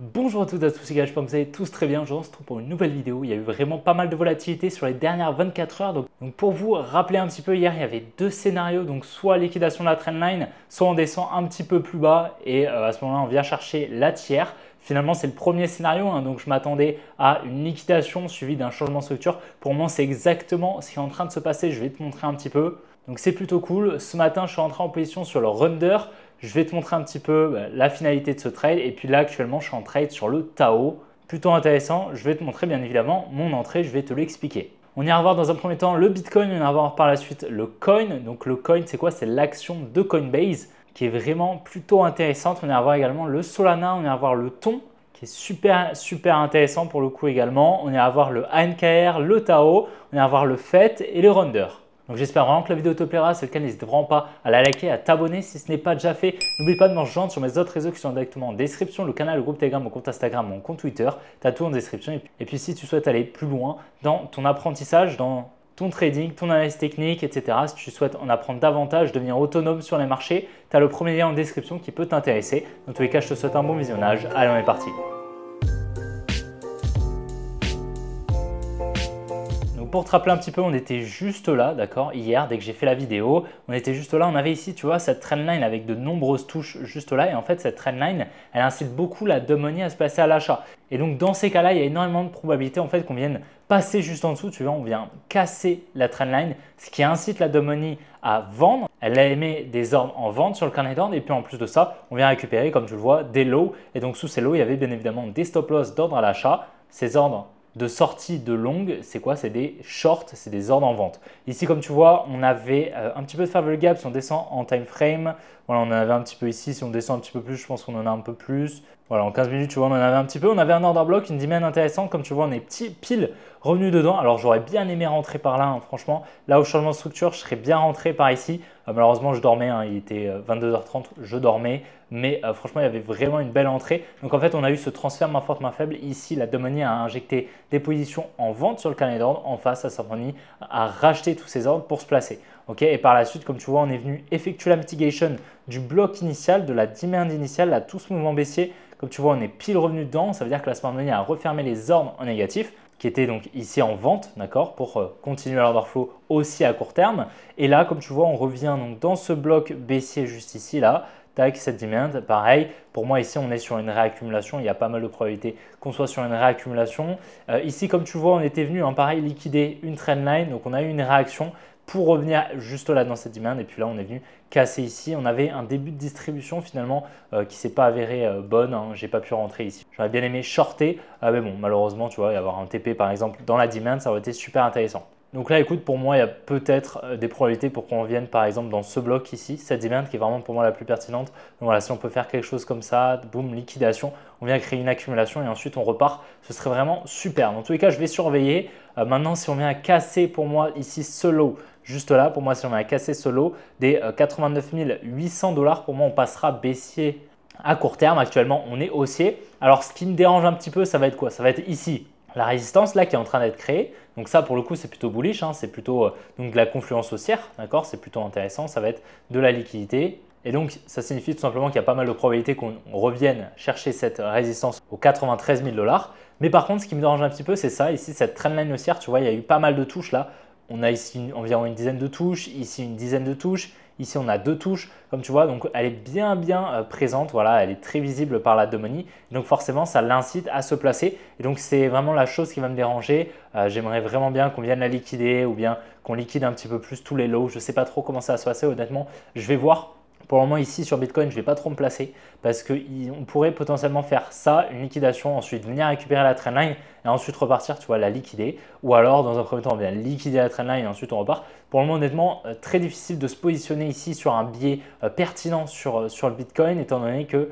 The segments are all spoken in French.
Bonjour à toutes et à tous, c'est Gage, j'espère que vous allez tous très bien. Je vous retrouve pour une nouvelle vidéo. Il y a eu vraiment pas mal de volatilité sur les dernières 24 heures. Donc pour vous rappeler un petit peu, hier il y avait deux scénarios. Donc soit liquidation de la trendline, soit on descend un petit peu plus bas et à ce moment-là on vient chercher la tiers. Finalement c'est le premier scénario, donc je m'attendais à une liquidation suivie d'un changement de structure. Pour moi c'est exactement ce qui est en train de se passer. Je vais te montrer un petit peu. Donc c'est plutôt cool. Ce matin je suis entré en position sur le Runder. Je vais te montrer un petit peu la finalité de ce trade. Et puis là, actuellement, je suis en trade sur le Tao. Plutôt intéressant. Je vais te montrer bien évidemment mon entrée. Je vais te l'expliquer. On ira voir dans un premier temps le Bitcoin. On ira voir par la suite le Coin. Donc le Coin, c'est quoi? C'est l'action de Coinbase qui est vraiment plutôt intéressante. On ira voir également le Solana. On ira voir le Thon qui est super intéressant pour le coup également. On ira voir le ANKR, le Tao. On ira voir le FET et le Runder. Donc j'espère vraiment que la vidéo te plaira. Si c'est le cas, n'hésite vraiment pas à la liker, à t'abonner si ce n'est pas déjà fait. N'oublie pas de me rejoindre sur mes autres réseaux qui sont directement en description. Le canal, le groupe Telegram, mon compte Instagram, mon compte Twitter. Tu as tout en description. Et puis si tu souhaites aller plus loin dans ton apprentissage, dans ton trading, ton analyse technique, etc. Si tu souhaites en apprendre davantage, devenir autonome sur les marchés, tu as le premier lien en description qui peut t'intéresser. Dans tous les cas, je te souhaite un bon visionnage. Allez, on est parti. Pour te rappeler un petit peu, on était juste là, d'accord, hier, dès que j'ai fait la vidéo, on était juste là, on avait ici, tu vois, cette trendline avec de nombreuses touches juste là. Et en fait, cette trendline, elle incite beaucoup la dump money à se placer à l'achat. Et donc, dans ces cas-là, il y a énormément de probabilités en fait qu'on vienne passer juste en dessous, tu vois, on vient casser la trendline, ce qui incite la dump money à vendre. Elle a émis des ordres en vente sur le carnet d'ordre et puis en plus de ça, on vient récupérer, comme tu le vois, des lows. Et donc, sous ces lows, il y avait bien évidemment des stop loss d'ordre à l'achat. Ces ordres de sortie de longue, c'est quoi? C'est des shorts, c'est des ordres en vente. Ici, comme tu vois, on avait un petit peu de fair value gap si on descend en time frame. Voilà, on en avait un petit peu ici. Si on descend un petit peu plus, je pense qu'on en a un peu plus. Voilà, en 15 minutes, tu vois, on en avait un petit peu. On avait un order block, une demand intéressante. Comme tu vois, on est pile revenu dedans. Alors, j'aurais bien aimé rentrer par là, franchement. Là, au changement de structure, je serais bien rentré par ici. Malheureusement, je dormais. Il était 22h30, je dormais. Mais franchement, il y avait vraiment une belle entrée. Donc, en fait, on a eu ce transfert main forte, main faible. Ici, la dump money a injecté des positions en vente sur le carnet d'ordre. En face, la Symfony a racheté tous ces ordres pour se placer. Okay, et par la suite, comme tu vois, on est venu effectuer la mitigation du bloc initial, de la demand initiale, là, tout ce mouvement baissier. Comme tu vois, on est pile revenu dedans. Ça veut dire que la smart money a refermé les ordres en négatif, qui étaient donc ici en vente, d'accord, pour continuer l'order flow aussi à court terme. Et là, comme tu vois, on revient donc dans ce bloc baissier juste ici, là. Tac, cette demand, pareil. Pour moi, ici, on est sur une réaccumulation. Il y a pas mal de probabilités qu'on soit sur une réaccumulation. Ici, comme tu vois, on était venu, pareil, liquider une trendline. Donc, on a eu une réaction pour revenir juste là dans cette demand. Et puis là, on est venu casser ici. On avait un début de distribution finalement qui ne s'est pas avéré bonne. Je n'ai pas pu rentrer ici. J'aurais bien aimé shorter. Mais bon, malheureusement, tu vois, y avoir un TP par exemple dans la demand, ça aurait été super intéressant. Donc là, écoute, pour moi, il y a peut-être des probabilités pour qu'on vienne par exemple dans ce bloc ici, cette demand qui est vraiment pour moi la plus pertinente. Donc voilà, si on peut faire quelque chose comme ça, boum, liquidation, on vient créer une accumulation et ensuite on repart, ce serait vraiment super. Dans tous les cas, je vais surveiller. Maintenant, si on vient à casser pour moi ici ce low, juste là, pour moi, si on vient à casser ce low des 89 800 $, pour moi, on passera baissier à court terme. Actuellement, on est haussier. Alors, ce qui me dérange un petit peu, ça va être quoi? Ça va être ici. La résistance là qui est en train d'être créée, donc ça pour le coup c'est plutôt bullish, c'est plutôt donc de la confluence haussière, d'accord, c'est plutôt intéressant, ça va être de la liquidité. Et donc ça signifie tout simplement qu'il y a pas mal de probabilités qu'on revienne chercher cette résistance aux 93 000 $. Mais par contre ce qui me dérange un petit peu c'est ça, ici cette trendline haussière, tu vois il y a eu pas mal de touches là. On a ici environ une dizaine de touches, ici une dizaine de touches, ici on a 2 touches, comme tu vois, donc elle est bien présente, voilà, elle est très visible par la dump money, donc forcément ça l'incite à se placer et donc c'est vraiment la chose qui va me déranger. J'aimerais vraiment bien qu'on vienne la liquider ou bien qu'on liquide un petit peu plus tous les lows, je ne sais pas trop comment ça va se passer honnêtement, je vais voir. Pour le moment ici sur Bitcoin, je ne vais pas trop me placer parce qu'on pourrait potentiellement faire ça, une liquidation, ensuite venir récupérer la trendline et ensuite repartir, tu vois, la liquider. Ou alors dans un premier temps, on vient liquider la trendline et ensuite on repart. Pour le moment, honnêtement, très difficile de se positionner ici sur un biais pertinent sur le Bitcoin étant donné que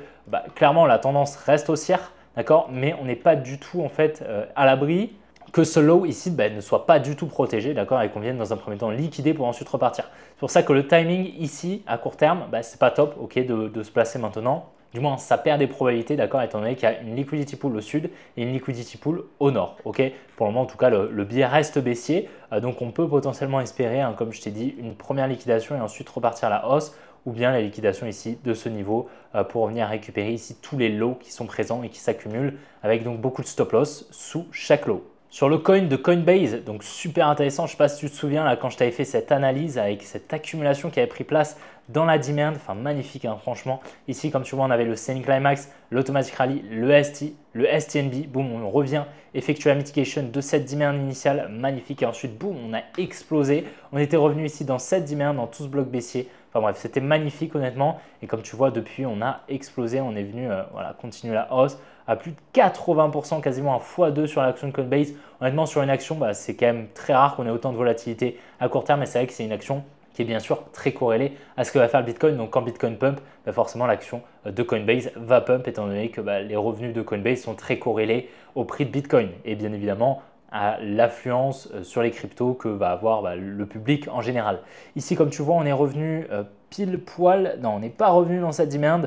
clairement la tendance reste haussière, d'accord, mais on n'est pas du tout en fait à l'abri que ce low ici ne soit pas du tout protégé, d'accord, et qu'on vienne dans un premier temps liquider pour ensuite repartir. C'est pour ça que le timing ici, à court terme, c'est pas top, ok, de se placer maintenant. Du moins, ça perd des probabilités, d'accord, étant donné qu'il y a une liquidity pool au sud et une liquidity pool au nord, ok. Pour le moment, en tout cas, le biais reste baissier, donc on peut potentiellement espérer, comme je t'ai dit, une première liquidation et ensuite repartir à la hausse. ou bien la liquidation ici de ce niveau pour venir récupérer ici tous les lots qui sont présents et qui s'accumulent avec donc beaucoup de stop loss sous chaque lot. Sur le coin de Coinbase, donc super intéressant, je ne sais pas si tu te souviens là quand je t'avais fait cette analyse avec cette accumulation qui avait pris place dans la demand, enfin magnifique hein, franchement. Ici comme tu vois on avait le Selling Climax, l'Automatic Rally, le ST, le STNB, boum on revient effectuer la mitigation de cette demand initiale, magnifique et ensuite boum on a explosé. On était revenu ici dans cette demand, dans tout ce bloc baissier. Enfin bref, c'était magnifique honnêtement et comme tu vois depuis on a explosé, on est venu voilà, continuer la hausse à plus de 80%, quasiment un x2 sur l'action de Coinbase. Honnêtement sur une action, c'est quand même très rare qu'on ait autant de volatilité à court terme mais c'est vrai que c'est une action qui est bien sûr très corrélée à ce que va faire le Bitcoin. Donc quand Bitcoin pump, forcément l'action de Coinbase va pump étant donné que les revenus de Coinbase sont très corrélés au prix de Bitcoin et bien évidemment à l'affluence sur les cryptos que va avoir le public en général. Ici comme tu vois on est revenu pile poil, non on n'est pas revenu dans cette demand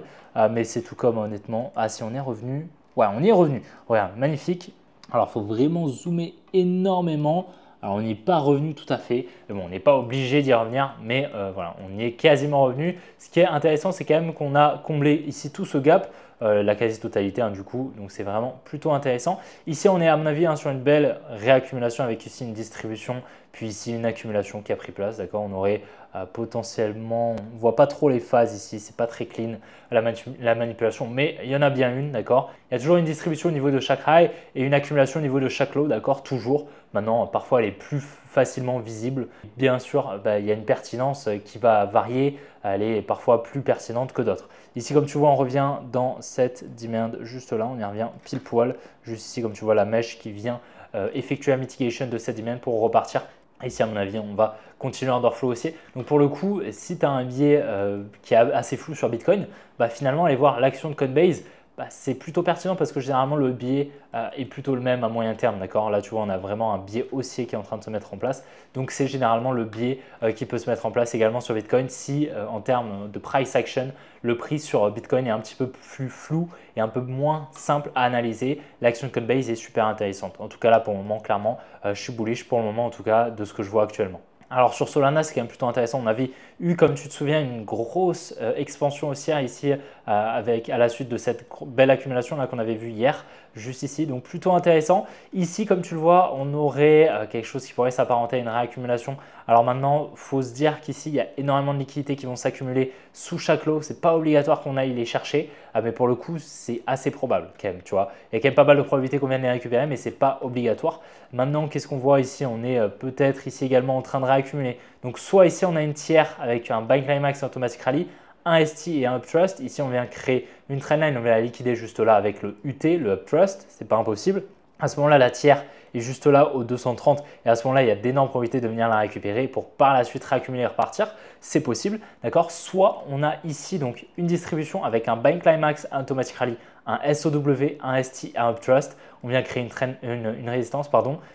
mais c'est tout comme honnêtement, si on est revenu, ouais on y est revenu, regarde magnifique. Alors il faut vraiment zoomer énormément. Alors on n'y est pas revenu tout à fait, mais bon, on n'est pas obligé d'y revenir, mais voilà, on y est quasiment revenu. Ce qui est intéressant, c'est quand même qu'on a comblé ici tout ce gap, la quasi-totalité du coup, donc c'est vraiment plutôt intéressant. Ici, on est à mon avis sur une belle réaccumulation avec ici une distribution, puis ici une accumulation qui a pris place, d'accord. On aurait potentiellement, on ne voit pas trop les phases ici, c'est pas très clean la manipulation, mais il y en a bien une, d'accord. Il y a toujours une distribution au niveau de chaque high et une accumulation au niveau de chaque low, d'accord, toujours. Maintenant, parfois, elle est plus facilement visible. Bien sûr, il y a une pertinence qui va varier. Elle est parfois plus pertinente que d'autres. Ici, comme tu vois, on revient dans cette demand juste là. On y revient pile poil. Juste ici, comme tu vois, la mèche qui vient effectuer la mitigation de cette demand pour repartir. Ici, à mon avis, on va continuer underflow aussi. Donc, pour le coup, si tu as un biais qui est assez flou sur Bitcoin, finalement, aller voir l'action de Coinbase, c'est plutôt pertinent parce que généralement le biais est plutôt le même à moyen terme. D'accord. Là, tu vois, on a vraiment un biais haussier qui est en train de se mettre en place. Donc, c'est généralement le biais qui peut se mettre en place également sur Bitcoin si en termes de price action, le prix sur Bitcoin est un petit peu plus flou et un peu moins simple à analyser. L'action de Coinbase est super intéressante. En tout cas, là, pour le moment, clairement, je suis bullish pour le moment, en tout cas, de ce que je vois actuellement. Alors sur Solana, c'est quand même plutôt intéressant. On avait eu, comme tu te souviens, une grosse expansion haussière ici à la suite de cette belle accumulation là qu'on avait vue hier, juste ici. Donc plutôt intéressant. Ici, comme tu le vois, on aurait quelque chose qui pourrait s'apparenter à une réaccumulation. Alors maintenant, il faut se dire qu'ici, il y a énormément de liquidités qui vont s'accumuler sous chaque lot. Ce n'est pas obligatoire qu'on aille les chercher, mais pour le coup, c'est assez probable quand même. Tu vois. Il y a quand même pas mal de probabilités qu'on vienne les récupérer, mais ce n'est pas obligatoire. Maintenant, qu'est-ce qu'on voit ici? On est peut-être ici également en train de réaccumuler. Donc soit ici, on a une tiers avec un buy climax et automatic rally, un ST et un uptrust. Ici, on vient créer une trendline, on vient la liquider juste là avec le UT, le uptrust. Ce n'est pas impossible. À ce moment-là, la tiers est juste là au 230 et à ce moment-là, il y a d'énormes probabilités de venir la récupérer pour par la suite réaccumuler et repartir. C'est possible, d'accord. Soit on a ici donc une distribution avec un buy climax, un automatic rally, un SOW, un ST, un uptrust. On vient créer une résistance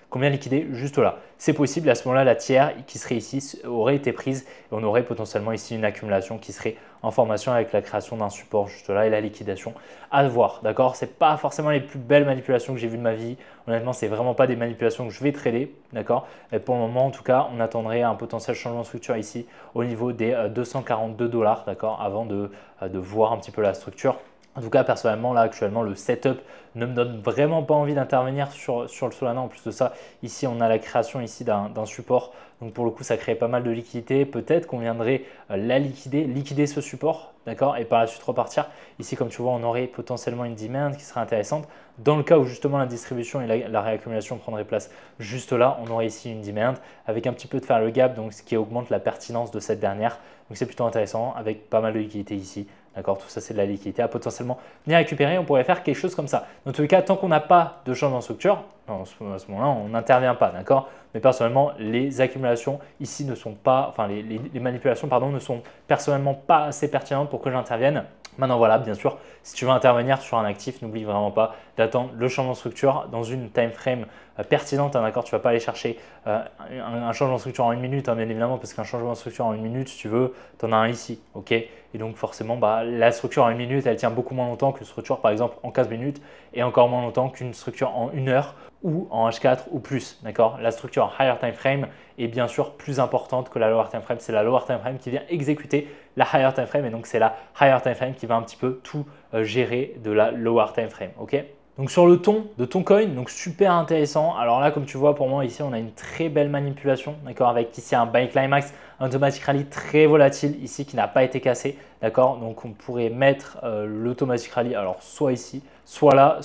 qu'on vient liquider juste là. C'est possible. À ce moment-là, la tiers qui serait ici aurait été prise et on aurait potentiellement ici une accumulation qui serait en formation avec la création d'un support juste là et la liquidation à voir. D'accord. C'est pas forcément les plus belles manipulations que j'ai vues de ma vie. Honnêtement, c'est vraiment pas des manipulations que je vais trader. D'accord. Et pour le moment, en tout cas, on attendrait un potentiel changement de structure ici au niveau des 242 $. D'accord. Avant de voir un petit peu la structure. En tout cas, personnellement, là, actuellement, le setup ne me donne vraiment pas envie d'intervenir sur le Solana. En plus de ça, ici, on a la création ici d'un support. Donc, pour le coup, ça crée pas mal de liquidités. Peut-être qu'on viendrait la liquider ce support, d'accord, et par la suite repartir. Ici, comme tu vois, on aurait potentiellement une demand qui serait intéressante. Dans le cas où justement la distribution et la réaccumulation prendraient place juste là, on aurait ici une demand avec un petit peu de faire le gap, donc ce qui augmente la pertinence de cette dernière. Donc, c'est plutôt intéressant avec pas mal de liquidités ici. D'accord, tout ça, c'est de la liquidité à potentiellement venir récupérer. On pourrait faire quelque chose comme ça. Dans tous les cas, tant qu'on n'a pas de changement de structure, à ce moment-là, on n'intervient pas. D'accord. Mais personnellement, les accumulations ici ne sont pas, enfin, les manipulations, pardon, ne sont personnellement pas assez pertinentes pour que j'intervienne. Maintenant, voilà, bien sûr, si tu veux intervenir sur un actif, n'oublie vraiment pas d'attendre le changement de structure dans une time frame pertinente. D'accord, tu ne vas pas aller chercher un changement de structure en une minute, bien évidemment, parce qu'un changement de structure en une minute, si tu veux, tu en as un ici. Ok. Et donc, forcément, la structure en une minute, elle tient beaucoup moins longtemps qu'une structure, par exemple, en 15 minutes et encore moins longtemps qu'une structure en 1 heure ou en H4 ou plus, d'accord? La structure en higher time frame est bien sûr plus importante que la lower time frame. C'est la lower time frame qui vient exécuter la higher time frame et donc c'est la higher time frame qui va un petit peu tout gérer de la lower time frame, ok? Donc sur le ton de ton coin, donc super intéressant. Alors là, comme tu vois, pour moi ici, on a une très belle manipulation, d'accord, avec ici un buy climax, un automatic rally très volatile ici qui n'a pas été cassé, d'accord. Donc on pourrait mettre l'automatic rally, alors soit ici, soit là,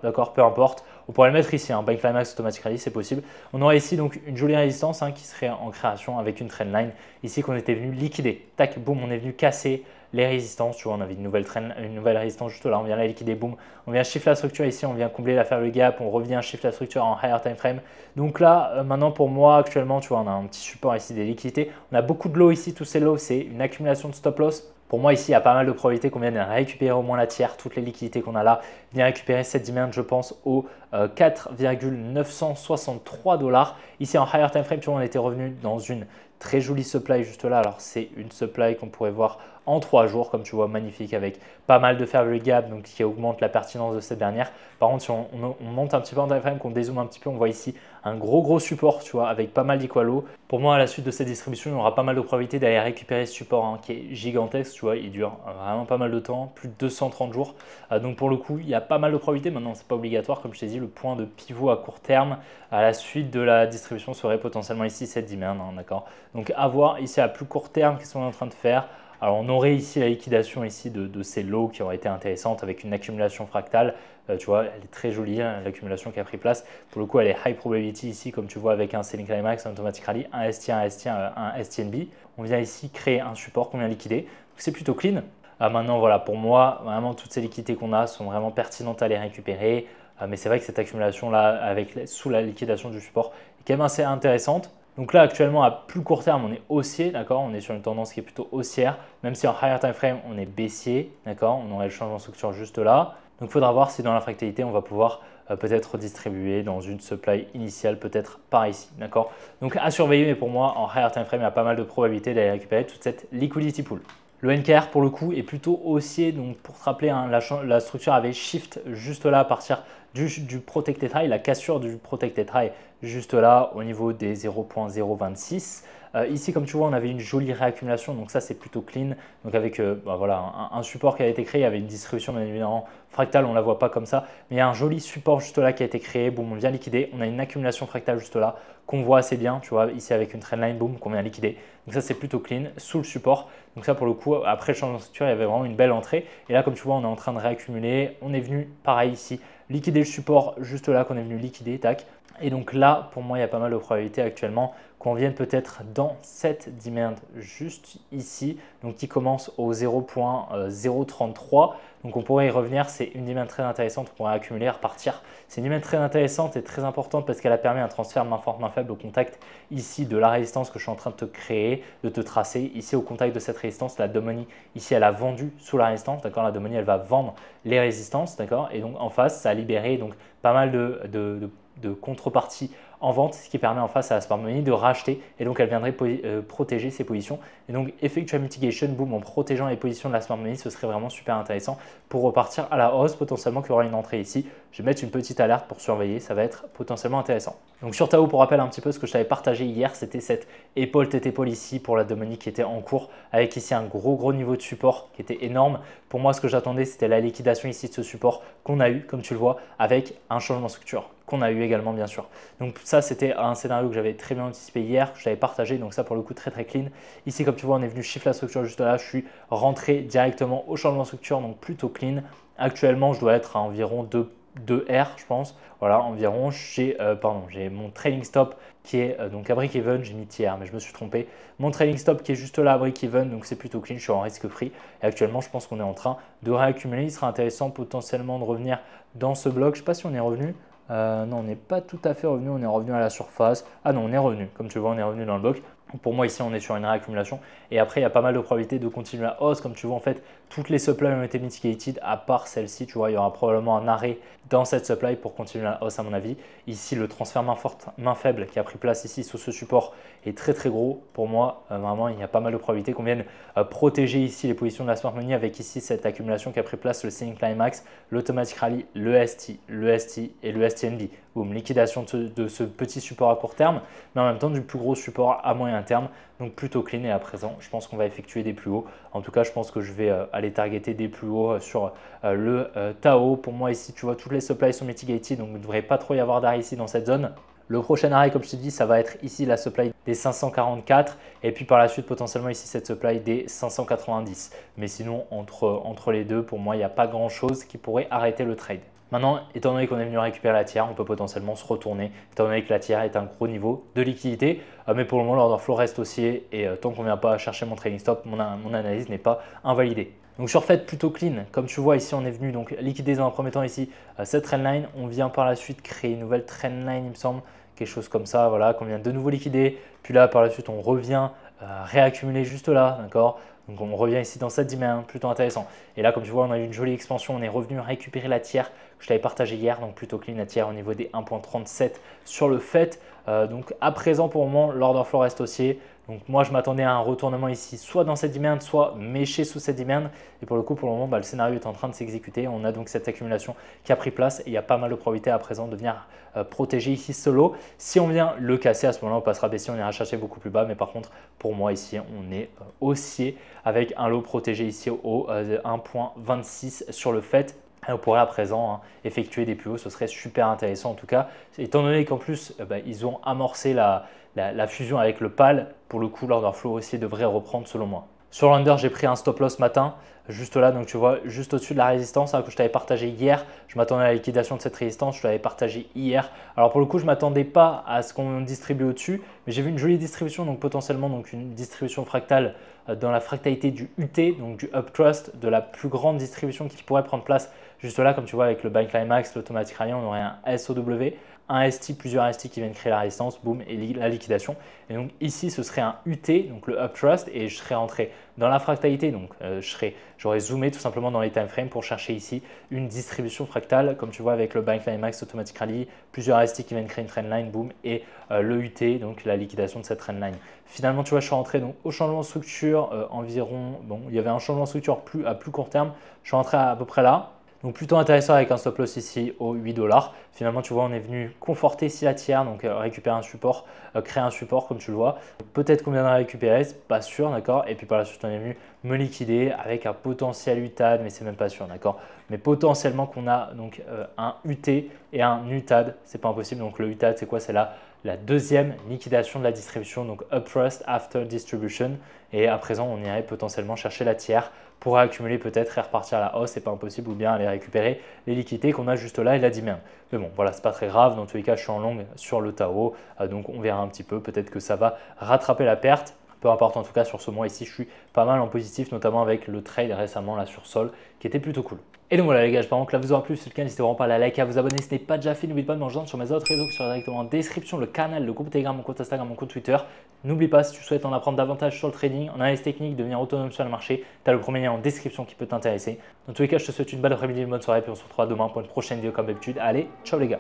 d'accord, peu importe. On pourrait le mettre ici, un buy climax, automatic rally, c'est possible. On aurait ici donc une jolie résistance qui serait en création avec une trendline ici qu'on était venu liquider. Tac, boum, on est venu casser les résistances, tu vois, on avait une nouvelle résistance juste là, on vient la liquider, boum, on vient shift la structure ici, on vient combler la fair gap, on revient shift la structure en higher time frame. Donc là, maintenant pour moi, actuellement, tu vois, on a un petit support ici des liquidités, on a beaucoup de lows ici, tous ces lows, c'est une accumulation de stop loss. Pour moi, ici, il y a pas mal de probabilités qu'on vienne récupérer au moins la tiers, toutes les liquidités qu'on a là, vient récupérer cette demand, je pense, au 4,963 $. Ici, en higher time frame, tu vois, on était revenu dans une très jolie supply juste là. Alors, c'est une supply qu'on pourrait voir en 3 jours, comme tu vois, magnifique, avec pas mal de fair gap, donc qui augmente la pertinence de cette dernière. Par contre, si on monte un petit peu en time frame, qu'on dézoome un petit peu, on voit ici un gros support, tu vois, avec pas mal d'equal low. Pour moi, à la suite de cette distribution, il y aura pas mal de probabilité d'aller récupérer ce support qui est gigantesque, tu vois, il dure vraiment pas mal de temps, plus de 230 jours. Donc pour le coup, il y a pas mal de probabilité. Maintenant, c'est pas obligatoire, comme je t'ai dit, le point de pivot à court terme à la suite de la distribution serait potentiellement ici cette demand, d'accord. Donc à voir ici à plus court terme, qu'est-ce qu'on est en train de faire. Alors on aurait ici la liquidation ici de ces lows qui auraient été intéressantes avec une accumulation fractale. Tu vois, elle est très jolie, hein, l'accumulation qui a pris place. Pour le coup, elle est high probability ici, comme tu vois, avec un selling climax, un automatic rally, un ST1, un STNB. On vient ici créer un support qu'on vient liquider. C'est plutôt clean. Maintenant, voilà, pour moi, vraiment, toutes ces liquidités qu'on a sont vraiment pertinentes à les récupérer. Mais c'est vrai que cette accumulation-là, sous la liquidation du support, est quand même assez intéressante. Donc là, actuellement, à plus court terme, on est haussier, d'accord. On est sur une tendance qui est plutôt haussière, même si en higher time frame, on est baissier, d'accord. On aurait le changement de structure juste là. Donc, il faudra voir si dans la fractalité, on va pouvoir peut-être redistribuer dans une supply initiale, peut-être par ici, d'accord. Donc, à surveiller, mais pour moi, en higher time frame, il y a pas mal de probabilités d'aller récupérer toute cette liquidity pool. Le NKR pour le coup est plutôt haussier, donc pour te rappeler, hein, la structure avait shift juste là à partir du protected high, la cassure du protected high juste là au niveau des 0.026. Ici, comme tu vois, on avait une jolie réaccumulation, donc ça c'est plutôt clean. Donc avec voilà, un support qui a été créé, il y avait une distribution bien évidemment fractale, on ne la voit pas comme ça, mais il y a un joli support juste là qui a été créé, boum, on vient liquider, on a une accumulation fractale juste là qu'on voit assez bien, tu vois, ici avec une trendline, boum, qu'on vient liquider. Donc ça c'est plutôt clean, sous le support. Donc ça pour le coup, après le changement de structure, il y avait vraiment une belle entrée. Et là, comme tu vois, on est en train de réaccumuler, on est venu, pareil ici, liquider le support juste là qu'on est venu liquider, tac. Et donc là, pour moi, il y a pas mal de probabilités actuellement qu'on vienne peut-être dans cette demand juste ici, donc qui commence au 0.033. Donc on pourrait y revenir, c'est une demand très intéressante, on pourrait accumuler, repartir. C'est une demand très intéressante et très importante parce qu'elle a permis un transfert main forte, main faible au contact ici de la résistance que je suis en train de te créer, de te tracer. Ici au contact de cette résistance, la Domini, ici elle a vendu sous la résistance, d'accord. La Domini elle va vendre les résistances, d'accord. Et donc en face, ça a libéré donc pas mal de contrepartie en vente, ce qui permet en face à la smart money de racheter et donc elle viendrait protéger ses positions. Et donc effectual mitigation, boom, en protégeant les positions de la smart money, ce serait vraiment super intéressant pour repartir à la hausse, potentiellement qu'il y aura une entrée ici. Je vais mettre une petite alerte pour surveiller, ça va être potentiellement intéressant. Donc sur Tao, pour rappel un petit peu ce que je t'avais partagé hier, c'était cette épaule tête épaule ici pour la Domini qui était en cours avec ici un gros niveau de support qui était énorme. Pour moi, ce que j'attendais, c'était la liquidation ici de ce support qu'on a eu, comme tu le vois, avec un changement de structure qu'on a eu également bien sûr. Donc ça c'était un scénario que j'avais très bien anticipé hier, que je t'avais partagé, donc ça pour le coup très clean. Ici comme tu vois on est venu shift la structure juste là, je suis rentré directement au changement de structure, donc plutôt clean. Actuellement je dois être à environ 2 R je pense, voilà environ. J'ai mon trailing stop qui est donc à break-even, j'ai mis tiers mais je me suis trompé. Mon trailing stop qui est juste là à break-even, donc c'est plutôt clean, je suis en risque free. Et actuellement je pense qu'on est en train de réaccumuler, il sera intéressant potentiellement de revenir dans ce bloc, je ne sais pas si on est revenu. Non, on n'est pas tout à fait revenu, on est revenu à la surface. Ah non, on est revenu, comme tu vois, on est revenu dans le bloc. Pour moi, ici, on est sur une réaccumulation. Et après, il y a pas mal de probabilités de continuer la hausse. Comme tu vois, en fait, toutes les supplies ont été mitigated, à part celle-ci. Tu vois, il y aura probablement un arrêt dans cette supply pour continuer la hausse, à mon avis. Ici, le transfert main forte, main faible qui a pris place ici sous ce support est très gros. Pour moi, vraiment, il y a pas mal de probabilités qu'on vienne protéger ici les positions de la smart money avec ici cette accumulation qui a pris place, le selling climax, l'automatic rally, le ST et le STNB. Boum, liquidation de ce petit support à court terme, mais en même temps du plus gros support à moyen terme. Donc plutôt clean et à présent, je pense qu'on va effectuer des plus hauts. En tout cas, je pense que je vais aller targeter des plus hauts sur le Tao. Pour moi ici, tu vois, toutes les supplies sont mitigated, donc il ne devrait pas trop y avoir d'arrêt ici dans cette zone. Le prochain arrêt, comme je te dis, ça va être ici la supply des 544 et puis par la suite potentiellement ici cette supply des 590. Mais sinon, entre les deux, pour moi, il n'y a pas grand-chose qui pourrait arrêter le trade. Maintenant, étant donné qu'on est venu récupérer la tiers, on peut potentiellement se retourner, étant donné que la tiers est un gros niveau de liquidité. Mais pour le moment, l'order flow reste haussier et tant qu'on ne vient pas chercher mon trading stop, mon analyse n'est pas invalidée. Donc sur fait plutôt clean, comme tu vois ici on est venu donc liquider dans un premier temps ici cette trendline, on vient par la suite créer une nouvelle trendline il me semble, quelque chose comme ça, voilà, qu'on vient de nouveau liquider, puis là par la suite on revient réaccumuler juste là, d'accord. Donc on revient ici dans cette dimension, plutôt intéressant. Et là comme tu vois on a eu une jolie expansion, on est revenu récupérer la tiers que je t'avais partagé hier, donc plutôt clean la tiers au niveau des 1.37 sur le fait. Donc à présent pour le moment l'order flow reste haussier. Donc moi je m'attendais à un retournement ici, soit dans cette demand, soit méché sous cette demand. Et pour le coup pour le moment le scénario est en train de s'exécuter. On a donc cette accumulation qui a pris place et il y a pas mal de probabilité à présent de venir protéger ici solo. Si on vient le casser à ce moment-là on passera baissier, on ira chercher beaucoup plus bas. Mais par contre pour moi ici on est haussier avec un lot protégé ici au 1.26 sur le fait. Et on pourrait à présent effectuer des plus hauts, ce serait super intéressant en tout cas. Étant donné qu'en plus ils ont amorcé la fusion avec le PAL, pour le coup l'order flow aussi devrait reprendre selon moi. Sur l'under, j'ai pris un stop loss matin, juste là, donc tu vois, juste au-dessus de la résistance que je t'avais partagé hier. Je m'attendais à la liquidation de cette résistance, je l'avais partagé hier. Alors pour le coup, je ne m'attendais pas à ce qu'on distribue au-dessus, mais j'ai vu une jolie distribution, donc potentiellement donc une distribution fractale dans la fractalité du UT, donc du Uptrust, de la plus grande distribution qui pourrait prendre place juste là, comme tu vois avec le Buy Climax, l'Automatic Rally, on aurait un SOW, un ST, plusieurs ST qui viennent créer la résistance, boum, et la liquidation. Et donc ici, ce serait un UT, donc le Uptrust, et je serais rentré dans la fractalité, donc j'aurais zoomé tout simplement dans les time frames pour chercher ici une distribution fractale, comme tu vois avec le Buy Climax, Automatic Rally, plusieurs ST qui viennent créer une trendline, boum, et le UT, donc la liquidation de cette trendline. Finalement, tu vois, je suis rentré donc, au changement de structure environ, bon, il y avait un changement de structure à plus court terme, je suis rentré à peu près là. Donc plutôt intéressant avec un stop loss ici aux 8 $. Finalement, tu vois, on est venu conforter ici la tiers, donc récupérer un support, créer un support comme tu le vois. Peut-être qu'on viendra récupérer, c'est pas sûr, d'accord. Et puis par la suite, on est venu me liquider avec un potentiel UTAD, mais c'est même pas sûr, d'accord. Mais potentiellement qu'on a donc un UT et un UTAD, c'est pas impossible. Donc le UTAD, c'est quoi? C'est la deuxième liquidation de la distribution, donc Uptrust After Distribution. Et à présent, on irait potentiellement chercher la tiers pour accumuler peut-être et repartir à la hausse, c'est pas impossible, ou bien aller récupérer les liquidités qu'on a juste là et la demand. Mais bon, voilà, c'est pas très grave. Dans tous les cas, je suis en longue sur le Tao, donc on verra un petit peu. Peut-être que ça va rattraper la perte. Peu importe, en tout cas, sur ce mois ici, je suis pas mal en positif, notamment avec le trade récemment là sur Sol, qui était plutôt cool. Et donc voilà les gars, j'espère que la vidéo vous aura plu. Si c'est le cas, n'hésitez vraiment pas à la liker, à vous abonner si ce n'est pas déjà fait. N'oubliez pas de me rejoindre sur mes autres réseaux qui sont directement en description, le canal, le groupe Telegram, mon compte Instagram, mon compte Twitter. N'oublie pas, si tu souhaites en apprendre davantage sur le trading, en analyse technique, devenir autonome sur le marché, tu as le premier lien en description qui peut t'intéresser. Dans tous les cas, je te souhaite une bonne après-midi, une bonne soirée, puis on se retrouvera demain pour une prochaine vidéo comme d'habitude. Allez, ciao les gars.